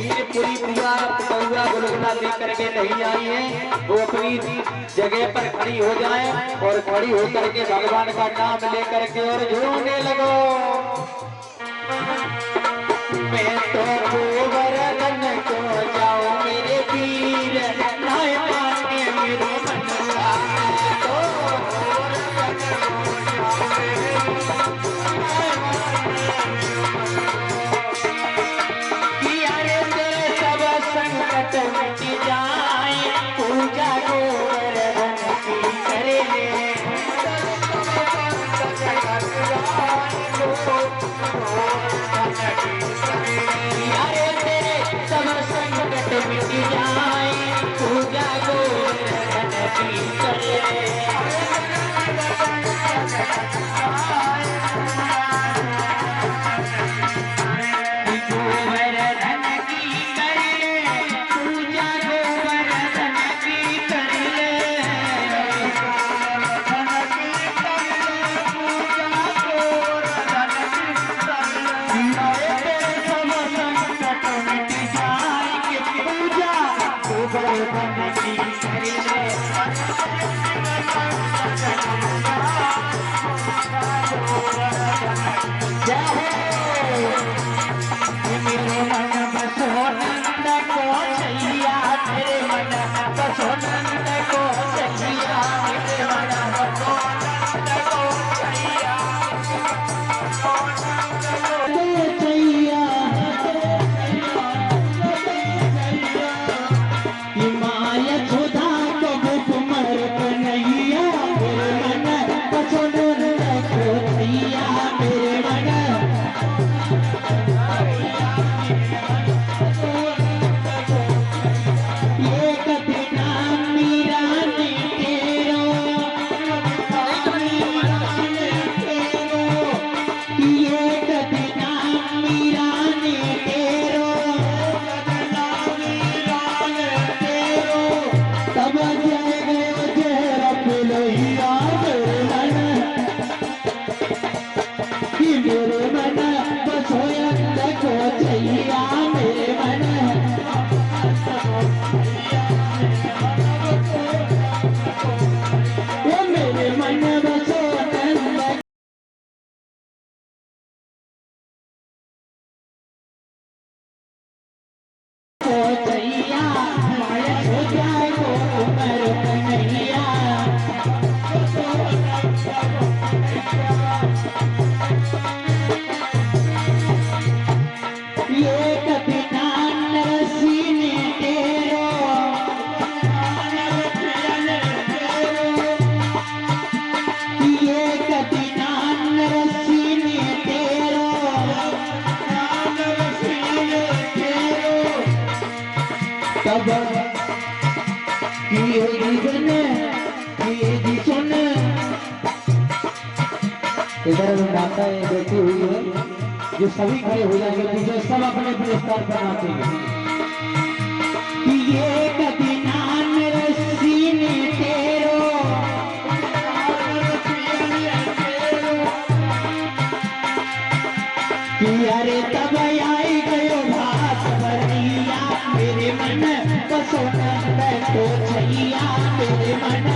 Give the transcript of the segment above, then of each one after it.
पूरी पूरा पटुआ गुलगुला लेकर के नहीं आई है, वो अपनी जगह पर खड़ी हो जाए और खड़ी होकर के भगवान का नाम लेकर के और झूमने लगो। मैं तो गोवर्धन को जाऊं मेरे वीर, नाय माने मेरे मन का। तो संकट मिट जाए, पूजा गोवर्धन की करे ले। यारे तेरे सब संकट मिट जाए, पूजा गोवर्धन की करे ले। इधर माताएं बैठी हुई है, जो सभी खड़े हो जाएंगे पीछे, सब अपने अपने स्थान पर नाचेंगे। ये कभी नाम सीने तेरो, अरे तब आई गयो भात भरिया, मेरे मन बसोनंद को छैया, मेरे मन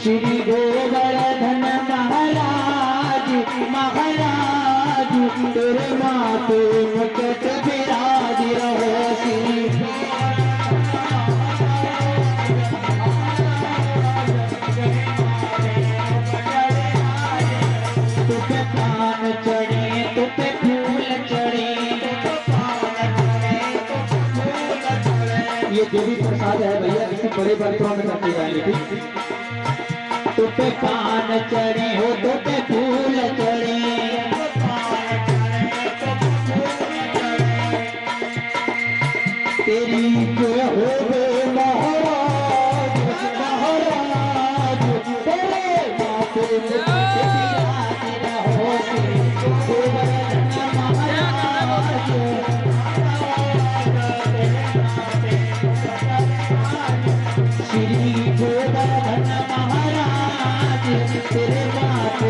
श्री गोवर्धन महाराज महाराज, तेरे माथे मुकुट विराज रहो श्री। तुपे पान चढ़े तुपे फूल चढ़े, ये देवी प्रसाद है भैया, किसी बड़े बर्तनों में रखे जाएंगे। तुपे पान चढ़े हो तुपे फूल चढ़े, तेरी जो हो वे महाराज महाराज, तेरे माथे विराज रहो श्री गोवर्धन महाराज। श्री गोवर्धन महाराज तेरे माथे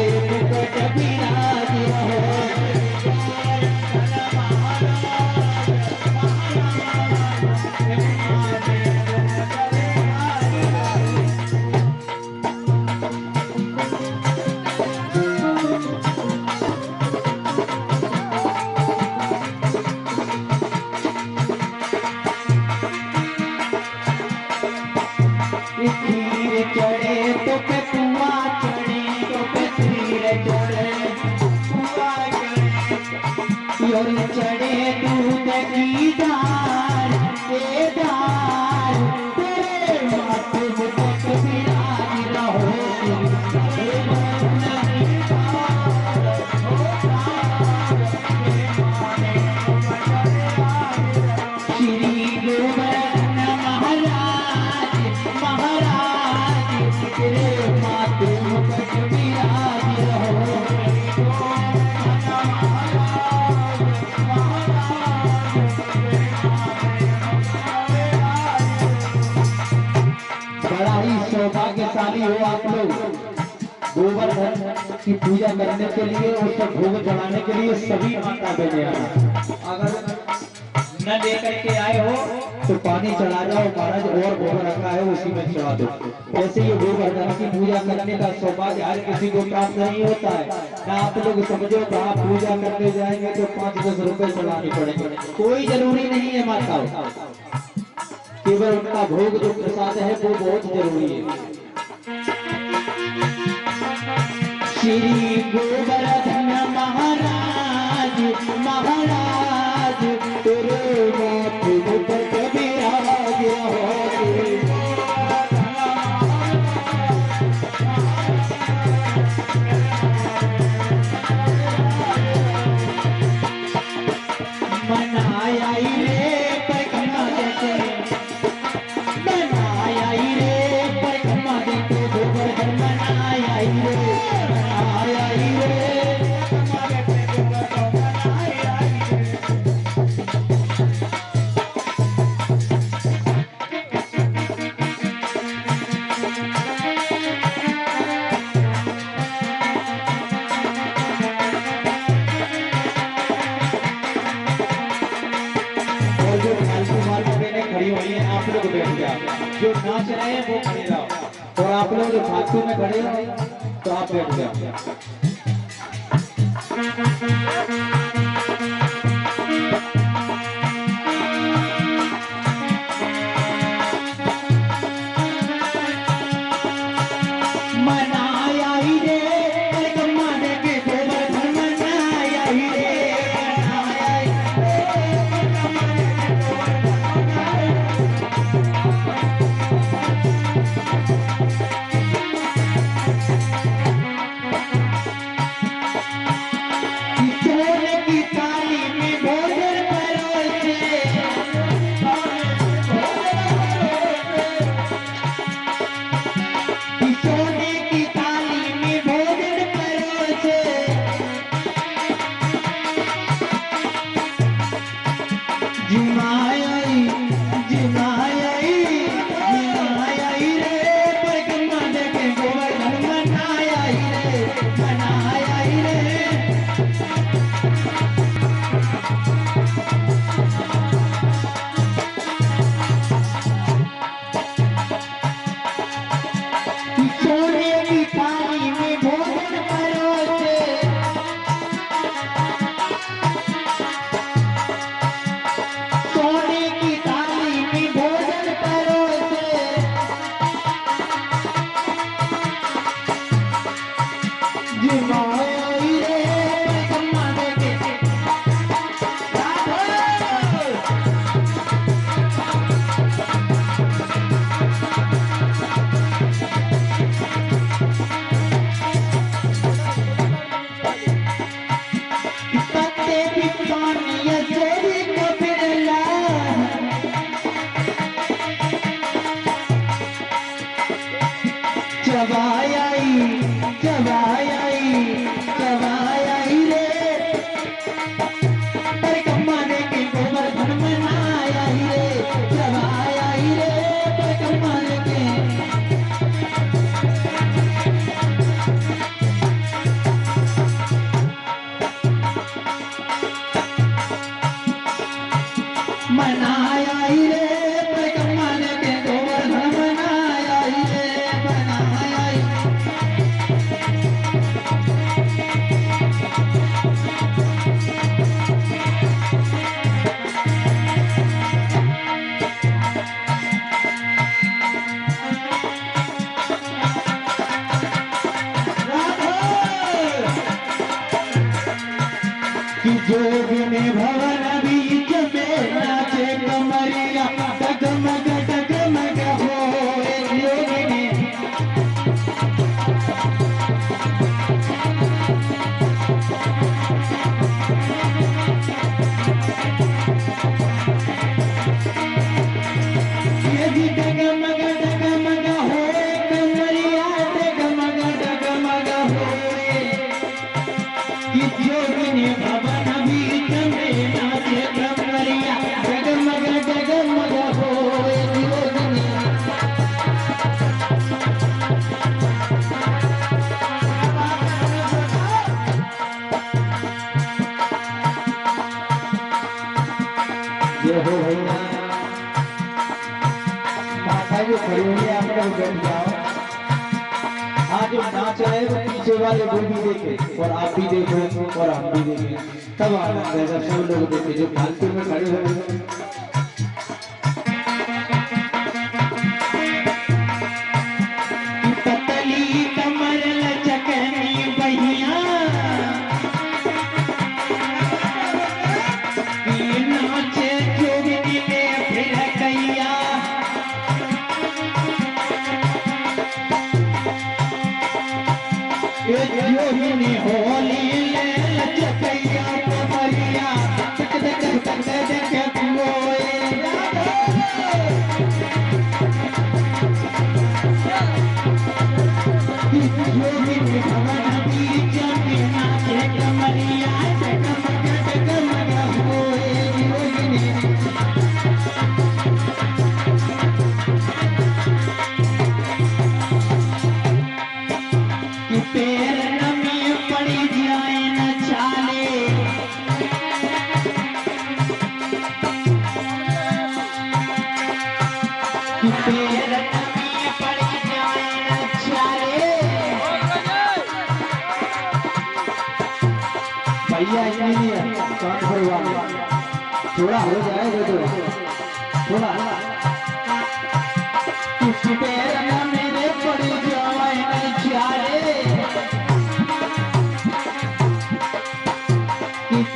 खड़ी हो आप लोग गोवर्धन की पूजा करने के लिए, उसको भोग चढ़ाने के लिए सभी माता बहने आना। अगर न लेकर के आए हो तो पानी चढ़ा जाओ महाराज, और भोग रखा है उसी में चढ़ा दो। ऐसे ये गोवर्धन की पूजा करने का सौभाग्य हर किसी को प्राप्त नहीं होता है ना। आप लोग समझो कि आप पूजा करने जाएंगे तो 5-10 रुपए चढ़ाने पड़ेंगे, कोई जरूरी नहीं है माताओं, केवल उनका भोग जो प्रसाद है वो बहुत जरूरी है। श्री गोवर्धन महाराज महाराज तेरे माथे पर विराज रहो। मनाया रे परिक्रमा देते, मनाया रे परिक्रमा देते गोवर्धन मनाया रे, मनाया रे खड़ी हुई है। आप लोग बैठ जाओ, जो नाच रहे हैं वो खड़े रहो, और आप लोग जो फालतू में खड़े हो तो आप बैठ जाओ। मनाया रे परिक्रमा देके गोवर्धन मनाया रे, जोगिनी भवन बीच में नाचे कमरिया डगमग डगमग होए योगिनी। ये जी डगमग डगमग होए कमरिया डगमग डगमग होए कि जोगिनी भवन बीच में नाचे कमरिया डगमग डगमग खड़े हुए आप लोग बैठ जाओ। आज जो नाच रहे वो पीछे वाले वो भी देखे और आप भी देखो और हम भी देखें, तब आनंद आएगा। सब लोग देखे जो फालतू में खड़े हुए। पतली कमर लचकनी बहिया नाचे जोगिनी ले फिर कैया, जोगिनी होली ले लचकैया कमरिया तक तक तक तक मोए जोगिनी भवन बीच में नाचे कमरिया तक तक तक मोए जोगिनी। पैर नमी पड़ी जाए न चाले, पैर नमी पड़ी जाए न चाले। भैया इंजीनियर कान भरवा थोड़ा हो जाएगा तो थोड़ा पैर नमी पड़ी जाए न चाले,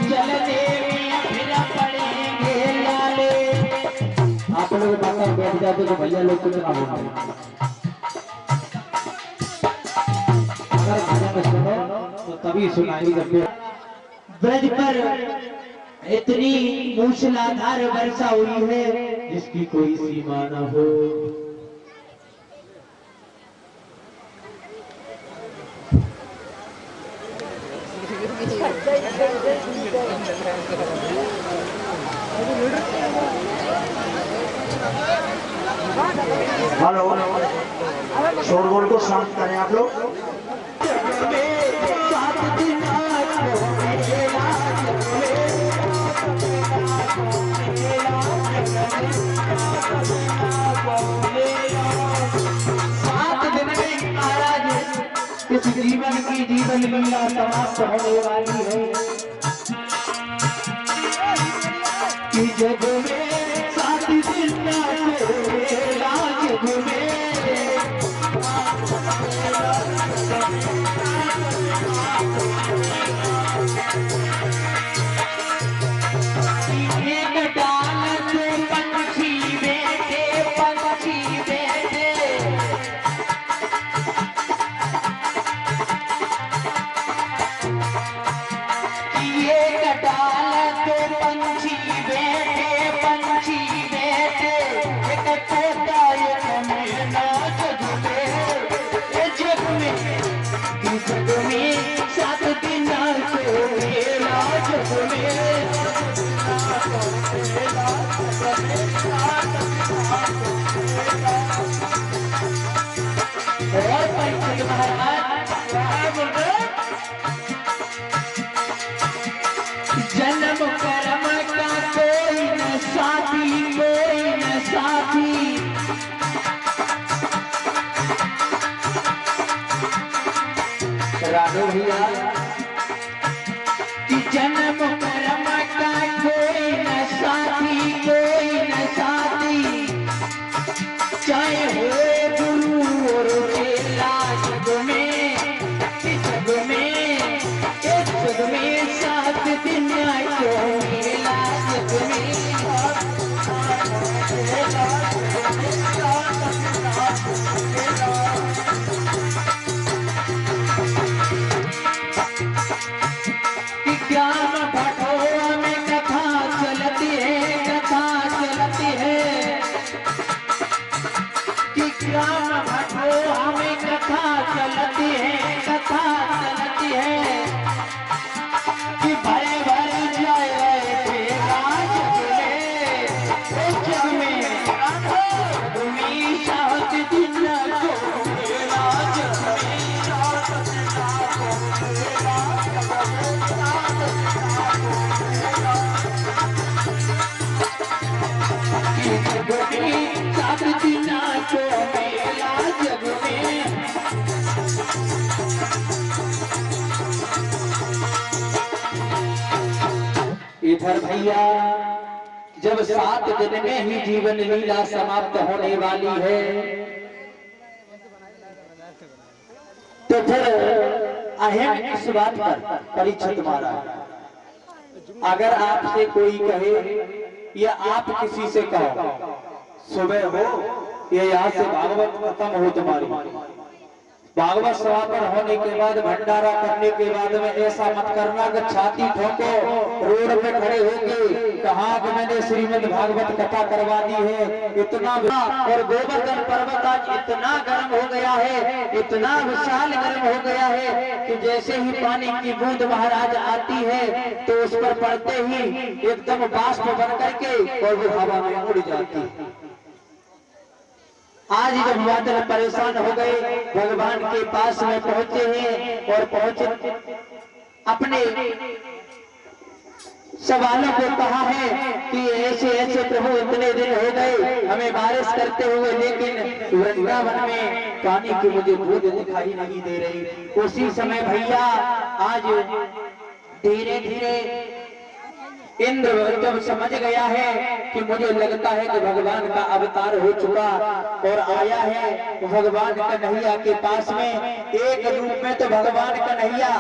चलने में फिर पड़ेंगे लाले। आप लोग बात बैठ जाते तो भैया लोग कुछ ना बोलते। अगर गाना में सुनो तो तभी सुनाई जब ब्रज पर इतनी मूसलाधार वर्षा हुई है जिसकी कोई सीमा न हो। हेलो, शोरगुल को शांत करें आप लोग। इस जीवन की जीवन लीला समाप्त होने वाली है कि जग में 7 दिन मेरा जग में एक डाल से पंछी बैठे जन्म कर्म का कोई न साथी राधो भैया कि जन्म कर्म का कोई न साथी चाहे हो गुरु और चेला जग में साथ दिन क्यों मिला जग में ज्ञान भटोआ में कथा चलती है कि ज्ञान भटोआ में कथा चलती है कि भरे भरे जाए जग में साथ दिन साथ दिन इधर भैया जब 7 दिन में ही जीवन लीला समाप्त होने वाली है तो फिर अहम इस बात पर परीक्षित महाराज, अगर आपसे कोई कहे या आप किसी से कहो सुबह हो या यहाँ से भागवत खत्म हो तुम्हारी, भागवत समापन होने के बाद भंडारा करने के बाद में ऐसा मत करना कि छाती ठोको रोड पे खड़े होके कहा कि मैंने श्रीमद् भागवत कथा करवा दी है। इतना और गोवर्धन पर्वत आज इतना गर्म हो गया है, इतना विशाल गर्म हो गया है कि जैसे ही पानी की बूंद महाराज आती है तो उस पर पड़ते ही एकदम बाष्प बन करके और वो हवा में उड़ जाती है। आज जब बादल परेशान हो गए भगवान के पास में पहुंचे हैं और पहुंचे अपने सवालों को कहा है कि ऐसे ऐसे प्रभु इतने दिन हो गए हमें बारिश करते हुए, लेकिन वृंदावन में पानी की मुझे बूंद दिखाई नहीं दे रही। उसी समय भैया आज धीरे धीरे इंद्र जब समझ गया है कि मुझे लगता है कि भगवान का अवतार हो चुका और आया है भगवान कन्हैया के पास में, एक रूप में तो भगवान कन्हैया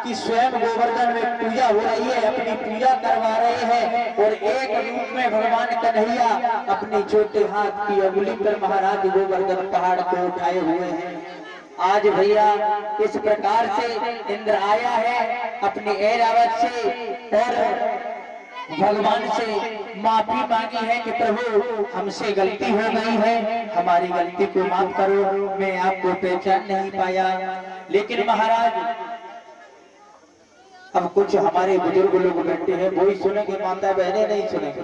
की स्वयं गोवर्धन में पूजा हो रही है, अपनी पूजा करवा रहे हैं, और एक रूप में भगवान कन्हैया अपने छोटे हाथ की अंगुली पर महाराज गोवर्धन पहाड़ को उठाए हुए हैं। आज भैया इस प्रकार से इंद्र आया है अपनी ऐरावत से और भगवान से माफी मांगी है कि प्रभु हमसे गलती हो गई है, हमारी गलती को माफ करो, मैं आपको पहचान नहीं पाया। लेकिन महाराज अब कुछ हमारे बुजुर्ग लोग बैठे हैं वो ही सुनेंगे, माता बहनें नहीं सुनेंगे,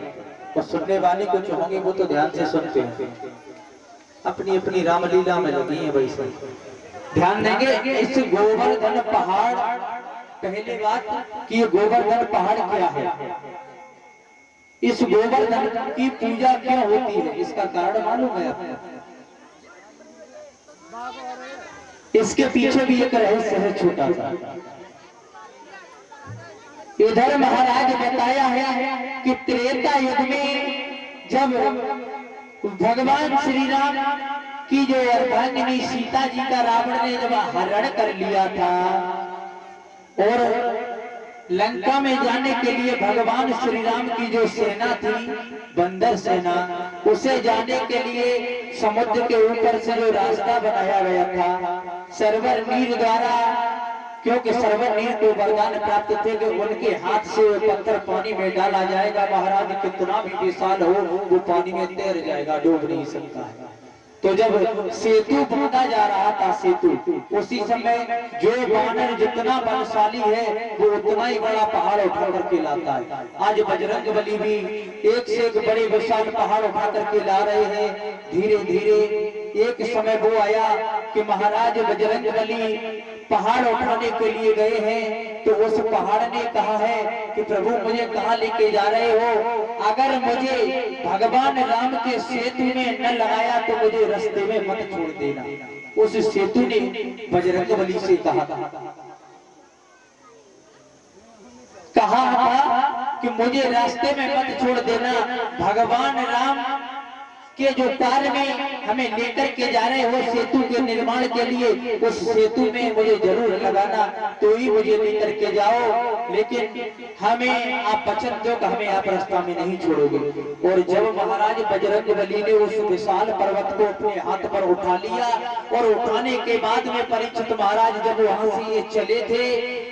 और सुनने वाले कुछ होंगे वो तो ध्यान से सुनते हैं, अपनी अपनी रामलीला में लगी है। वैसे ध्यान देंगे इस गोवर्धन पहाड़, पहली बात कि ये गोवर्धन पहाड़ क्या है, इस गोवर्धन की पूजा क्यों होती है, इसका कारण मालूम है आपको? इसके पीछे भी एक रहस्य है छोटा सा। इधर महाराज बताया है कि त्रेता युग में जब भगवान श्री राम की जो अर्धांगिनी सीता जी का रावण ने जब हरण कर लिया था और लंका में जाने के लिए भगवान श्री राम की जो सेना थी बंदर सेना, उसे जाने के लिए समुद्र के ऊपर से जो रास्ता बनाया गया था सर्वर नीर द्वारा, क्योंकि सर्वर नीर को वरदान प्राप्त थे कि उनके हाथ से पत्थर पानी में डाला जाएगा, महाराज कितना भी विशाल हो वो पानी में तैर जाएगा, डूब नहीं सकता है। तो जब सेतु बांधा जा रहा था सेतु, उसी समय जो बानर जितना बलशाली है वो उतना ही बड़ा पहाड़ उठा करके लाता है। आज बजरंग बली भी एक से एक बड़े विशाल पहाड़ उठा करके ला रहे हैं। धीरे धीरे एक समय वो आया कि महाराज बजरंग बली पहाड़ उठाने के लिए गए हैं, तो उस पहाड़ ने कहा है कि प्रभु मुझे कहाँ लेके जा रहे हो, अगर मुझे भगवान राम के सेतु में न लगाया तो मुझे रास्ते में मत छोड़ देना। उस सेतु ने बजरंग बली से कहा था कि मुझे रास्ते में मत छोड़ देना, भगवान राम के जो कार्य में हमें लेकर के जा रहे हो सेतु के निर्माण के लिए, उस सेतु में मुझे जरूर लगाना, तो ही मुझे लेकर के जाओ, लेकिन हमें आप वचन दो कि हमें आप रास्ता में नहीं छोड़ोगे। और जब महाराज बजरंग बली ने उस विशाल पर्वत को अपने हाथ पर उठा लिया और उठाने के बाद में परीक्षित महाराज जब वहां से ये चले थे,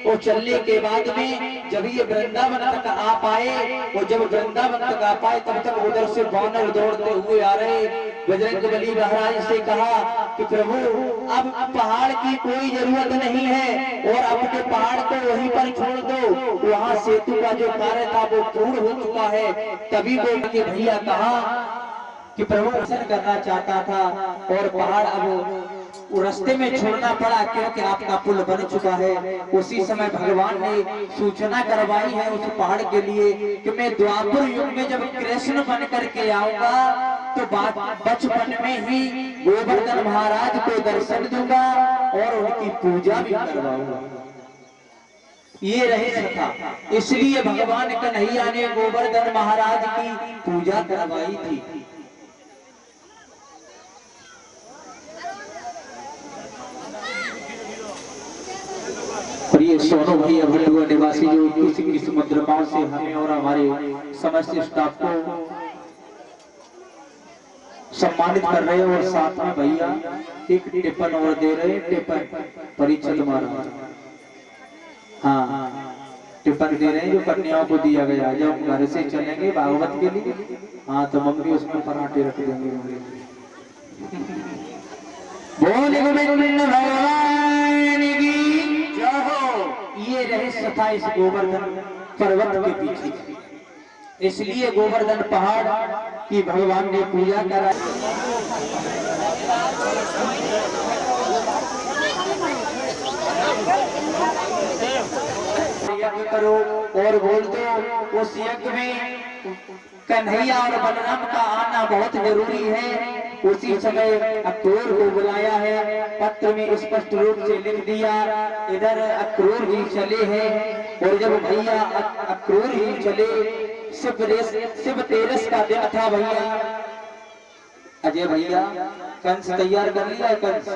और चलने के बाद में जब ये वृंदावन तक आ पाए, और जब वृंदावन तक आ पाए तब तक उधर से वानर दौड़ते हुए आ रहे। बजरंग बली महाराज से कहा कि प्रभु अब पहाड़ की कोई जरूरत नहीं है और अपने पहाड़ को वहीं पर छोड़ दो, वहां सेतु का जो कार्य था वो पूर्ण हो चुका है। तभी वो उनके भैया कहा कि प्रभु दर्शन करना चाहता था और पहाड़ अब रास्ते में छोड़ना पड़ा क्योंकि आपका पुल बन चुका है। उसी समय भगवान ने सूचना करवाई है उस पहाड़ के लिए कि मैं द्वापर युग में जब कृष्ण बन करके आऊंगा तो बचपन में ही गोवर्धन महाराज को दर्शन दूंगा और उनकी पूजा भी करवाऊंगा। ये रहे सथा। इसलिए भगवान कन्हैया ने गोवर्धन महाराज की पूजा करवाई थी। और ये सोनू भैया भड़ुआ निवासी जो किसी की समुद्रपाल से हमें और हमारे समस्त स्टाफ को सम्मानित कर रहे हैं, और साथ में भैया एक टिप्पण और दे रहे हैं। टिप्पण परिचय तुम्हारा, हाँ टिप्पण दे रहे हैं जो कन्याओं को दिया गया। जब हम घर से चलेंगे भागवत के लिए, हाँ तो मम्मी उसमें पराठे रख देंगे। बोले गोविंद भगवान की जय हो। ये रहस्य था इस गोवर्धन पर्वत के पीछे। इसलिए गोवर्धन पहाड़ की भगवान ने पूजा करा। यज्ञ करो और बोल दो। उस यज्ञ में कन्हैया और बलराम का आना बहुत जरूरी है। उसी समय अक्रूर को बुलाया है। पत्र में स्पष्ट रूप से लिख दिया, इधर अक्रूर ही चले हैं। और जब भैया अक्रूर ही चले, शिव तेरस का दिन था भैया। अजय भैया कंस तैयार कर लिया है। कंस